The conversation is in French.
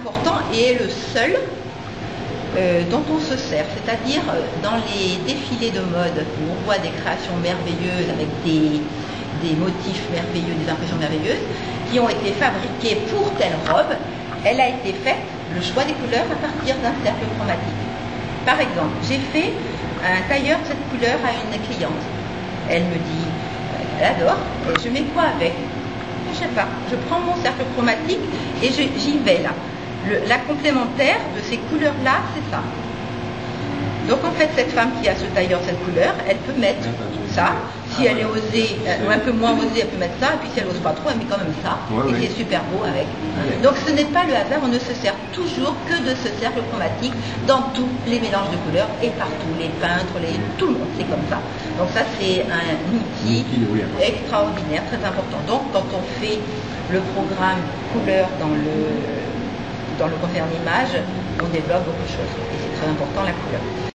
important et est le seul dont on se sert, c'est-à-dire dans les défilés de mode où on voit des créations merveilleuses avec des motifs merveilleux, des impressions merveilleuses qui ont été fabriquées pour telle robe, elle a été faite, le choix des couleurs, à partir d'un cercle chromatique. Par exemple, j'ai fait un tailleur de cette couleur à une cliente. Elle me dit qu'elle adore, et je mets quoi avec? Je sais pas, je prends mon cercle chromatique et j'y vais là. La complémentaire de ces couleurs-là, c'est ça. Donc en fait, cette femme qui a ce tailleur de cette couleur, elle peut mettre ça. Si elle est osée, ou un peu moins osée, elle peut mettre ça. Et puis si elle n'ose pas trop, elle met quand même ça. Et qui est super beau avec. Donc ce n'est pas le hasard, on ne se sert toujours que de ce cercle chromatique dans tous les mélanges de couleurs et partout. Les peintres, tout le monde, c'est comme ça. Donc ça, c'est un outil extraordinaire, très important. Donc quand on fait le programme couleur dans le conseil en images, on développe beaucoup de choses. Et c'est très important, la couleur.